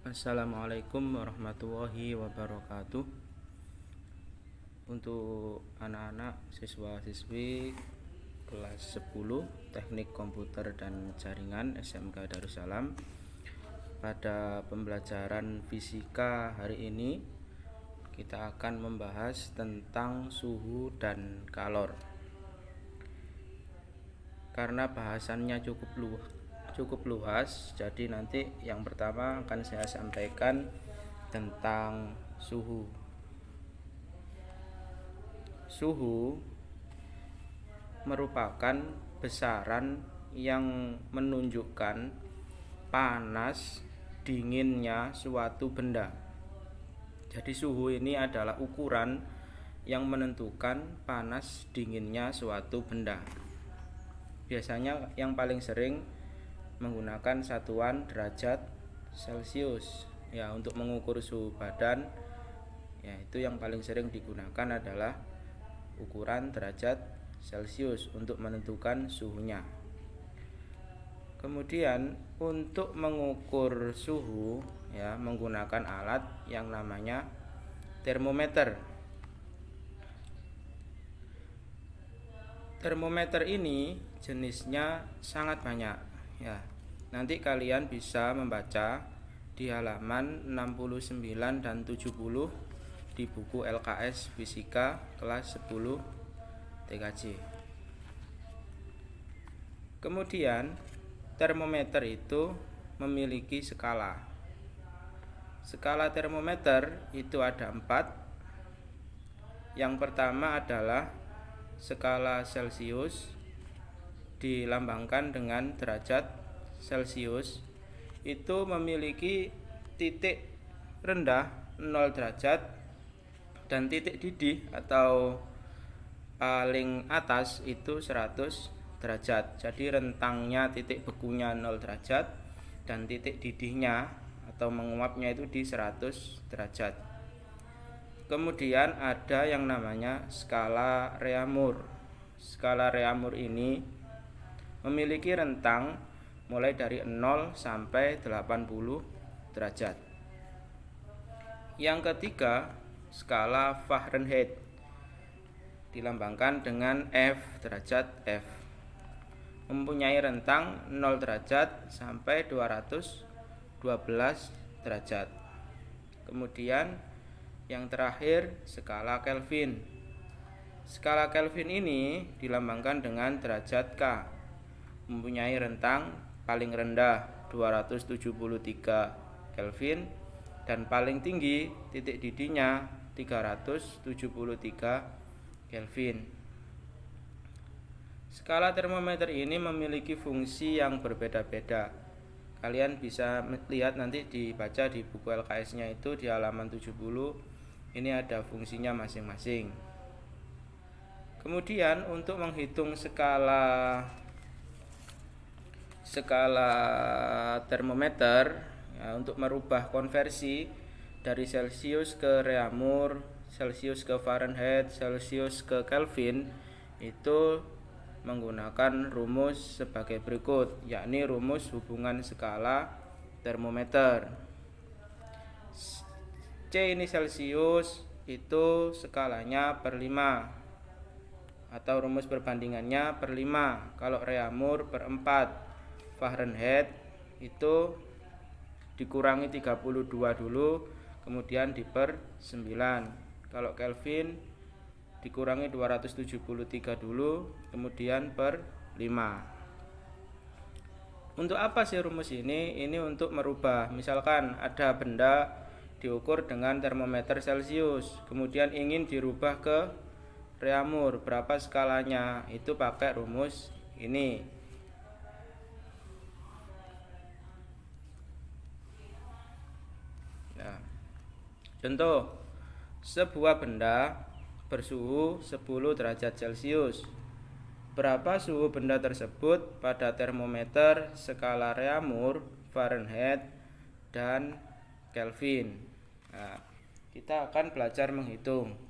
Assalamualaikum warahmatullahi wabarakatuh. Untuk anak-anak siswa-siswi kelas 10 Teknik Komputer dan Jaringan SMK Darussalam, pada pembelajaran fisika hari ini kita akan membahas tentang suhu dan kalor. Karena bahasannya cukup luas, jadi nanti yang pertama akan saya sampaikan tentang suhu. Suhu merupakan besaran yang menunjukkan panas dinginnya suatu benda. Jadi suhu ini adalah ukuran yang menentukan panas dinginnya suatu benda. Biasanya yang paling sering menggunakan satuan derajat Celcius ya untuk mengukur suhu badan. Ya, itu yang paling sering digunakan adalah ukuran derajat Celcius untuk menentukan suhunya. Kemudian untuk mengukur suhu ya menggunakan alat yang namanya termometer. Termometer ini jenisnya sangat banyak ya. Nanti kalian bisa membaca di halaman 69 dan 70 di buku LKS Fisika kelas 10 TKJ. Kemudian termometer itu memiliki skala. Skala termometer itu ada 4. Yang pertama adalah skala Celcius, dilambangkan dengan derajat Celcius. Itu memiliki titik rendah 0 derajat dan titik didih atau paling atas itu 100 derajat. Jadi rentangnya titik bekunya 0 derajat dan titik didihnya atau menguapnya itu di 100 derajat. Kemudian ada yang namanya skala Reaumur. Skala Reaumur ini memiliki rentang mulai dari 0 sampai 80 derajat. Yang ketiga, skala Fahrenheit, dilambangkan dengan F derajat F. Mempunyai rentang 0 derajat sampai 212 derajat. Kemudian yang terakhir, skala Kelvin. Skala Kelvin ini dilambangkan dengan derajat K. Mempunyai rentang paling rendah 273 Kelvin dan paling tinggi titik didihnya 373 Kelvin. Skala termometer ini memiliki fungsi yang berbeda-beda. Kalian bisa lihat nanti dibaca di buku LKS-nya itu di halaman 70. Ini ada fungsinya masing-masing. Kemudian untuk menghitung skala termometer ya, untuk merubah konversi dari Celcius ke Reaumur, Celcius ke Fahrenheit, Celcius ke Kelvin itu menggunakan rumus sebagai berikut, yakni rumus hubungan skala termometer. C ini Celcius itu skalanya per 5 atau rumus perbandingannya per 5. Kalau Reaumur per 4. Fahrenheit itu dikurangi 32 dulu, kemudian diper 9. Kalau Kelvin dikurangi 273 dulu, kemudian per 5. Untuk apa sih rumus ini? Ini untuk merubah, misalkan ada benda diukur dengan termometer Celcius, kemudian ingin dirubah ke Reaumur, berapa skalanya? Itu pakai rumus ini. Nah, contoh, sebuah benda bersuhu 10 derajat Celcius. Berapa suhu benda tersebut pada termometer skala Reaumur, Fahrenheit, dan Kelvin? Nah, kita akan belajar menghitung.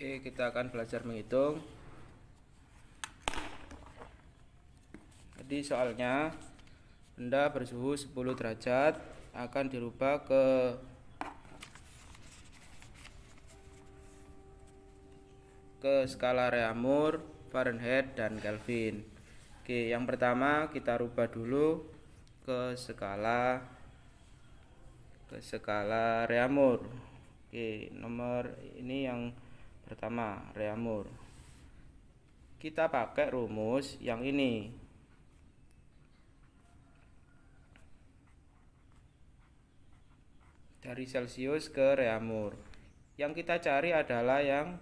Kita akan belajar menghitung. Jadi soalnya benda bersuhu 10 derajat akan dirubah ke skala Reaumur, Fahrenheit, dan Kelvin. Yang pertama kita rubah dulu ke skala Reaumur. Nomor ini yang pertama, Reaumur. Kita pakai rumus yang ini. Dari Celsius ke Reaumur. Yang kita cari adalah yang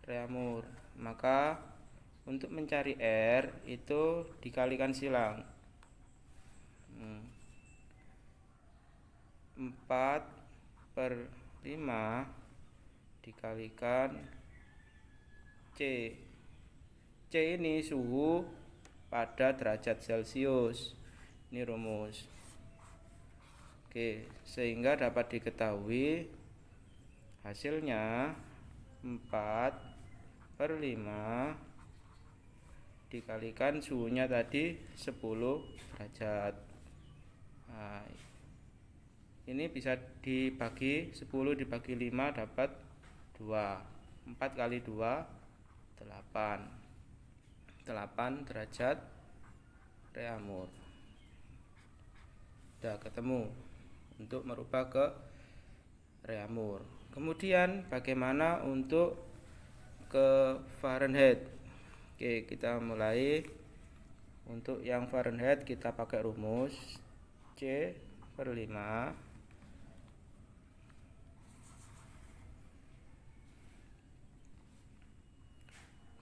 Reaumur. Maka untuk mencari R itu dikalikan silang. 4/5 dikalikan C. C ini suhu pada derajat Celcius. Ini rumus. Sehingga dapat diketahui hasilnya 4/5 dikalikan suhunya tadi 10 derajat. Nah, ini bisa dibagi 10 dibagi 5 dapat 2. 4 kali 2 8 derajat Reaumur. Sudah ketemu untuk merubah ke Reaumur. Kemudian bagaimana untuk ke Fahrenheit? Kita mulai. Untuk yang Fahrenheit kita pakai rumus C/5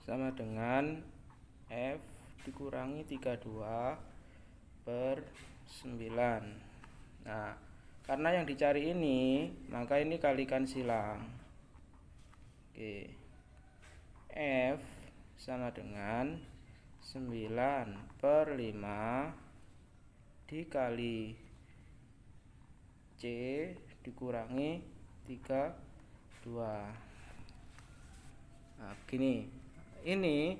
sama dengan F dikurangi 32/9. Nah, karena yang dicari ini, maka ini kalikan silang. F sama dengan 9/5 dikali C dikurangi 32. Nah, begini. Ini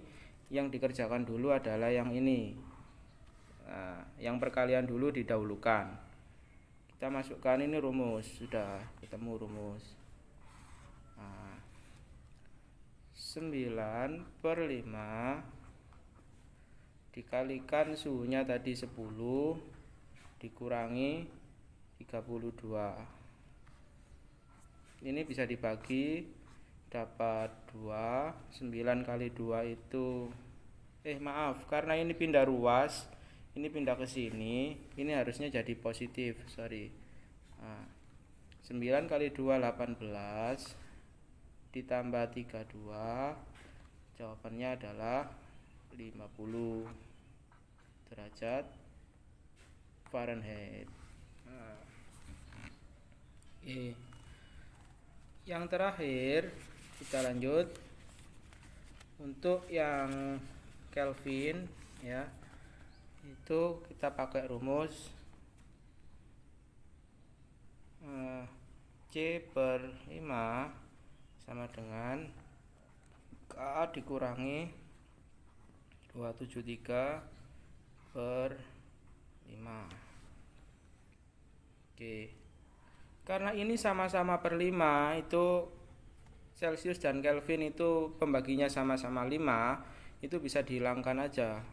yang dikerjakan dulu adalah yang ini. Nah, yang perkalian dulu didahulukan. Kita masukkan ini rumus. Sudah ketemu rumus. Nah, 9/5 dikalikan suhunya tadi 10 dikurangi 32. Ini bisa dibagi dapat 2. 9 kali 2 itu karena ini pindah ruas, ini pindah ke sini, ini harusnya jadi positif, sorry. Nah, 9 kali 2 18 ditambah 32, jawabannya adalah 50 derajat Fahrenheit. Nah, yang terakhir kita lanjut untuk yang Kelvin, ya. Itu kita pakai rumus C/5 sama dengan K dikurangi 273/5. Karena ini sama-sama per 5, itu Celsius dan Kelvin itu pembaginya sama-sama 5, itu bisa dihilangkan aja.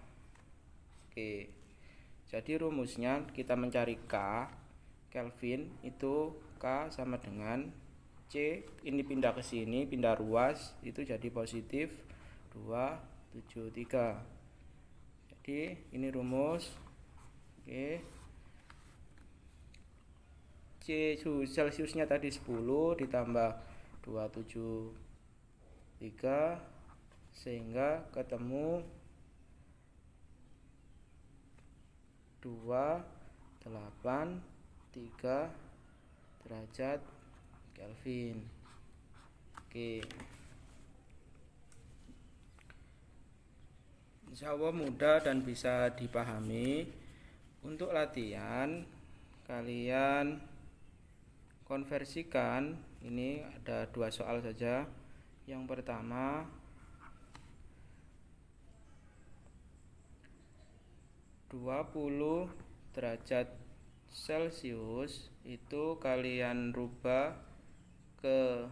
Jadi rumusnya kita mencari K Kelvin itu K sama dengan C, ini pindah ke sini, pindah ruas, itu jadi positif 273. Jadi ini rumus. C Celsiusnya tadi 10 ditambah 273 sehingga ketemu 283 derajat Kelvin. Insya Allah mudah dan bisa dipahami. Untuk latihan kalian konversikan, ini ada 2 soal saja. Yang pertama, 20 derajat Celcius itu kalian rubah ke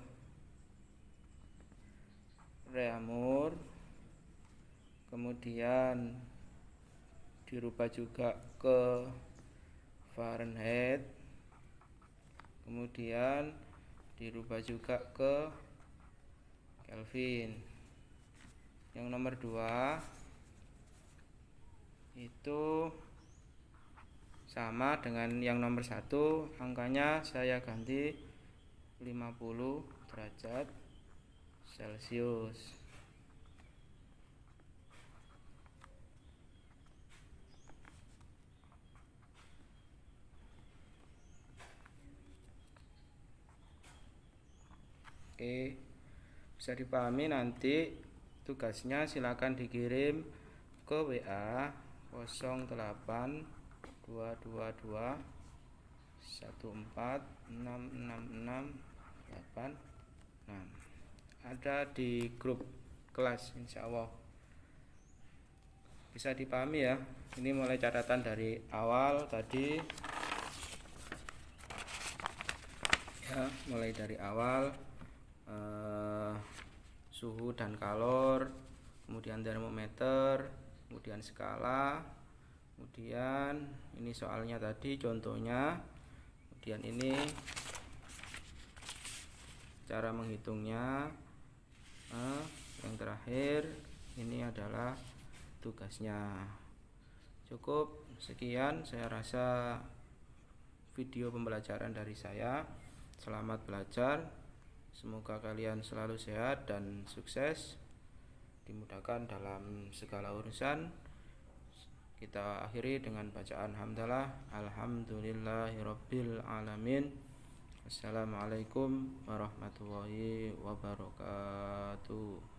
Reaumur, kemudian dirubah juga ke Fahrenheit, kemudian dirubah juga ke Kelvin. Yang nomor 2 itu sama dengan yang nomor 1, angkanya saya ganti 50 derajat Celcius. Oke, bisa dipahami. Nanti tugasnya silakan dikirim ke WA 08222 1466686. Ada di grup kelas, insya Allah. Bisa dipahami ya. Ini mulai catatan dari awal tadi ya, mulai dari awal suhu dan kalor, kemudian termometer, kemudian skala, kemudian ini soalnya tadi contohnya, kemudian ini cara menghitungnya, yang terakhir ini adalah tugasnya. Cukup sekian, saya rasa video pembelajaran dari saya. Selamat belajar, semoga kalian selalu sehat dan sukses, dimudahkan dalam segala urusan. Kita akhiri dengan bacaan hamdalah. Alhamdulillahirabbil alamin. Assalamualaikum warahmatullahi wabarakatuh.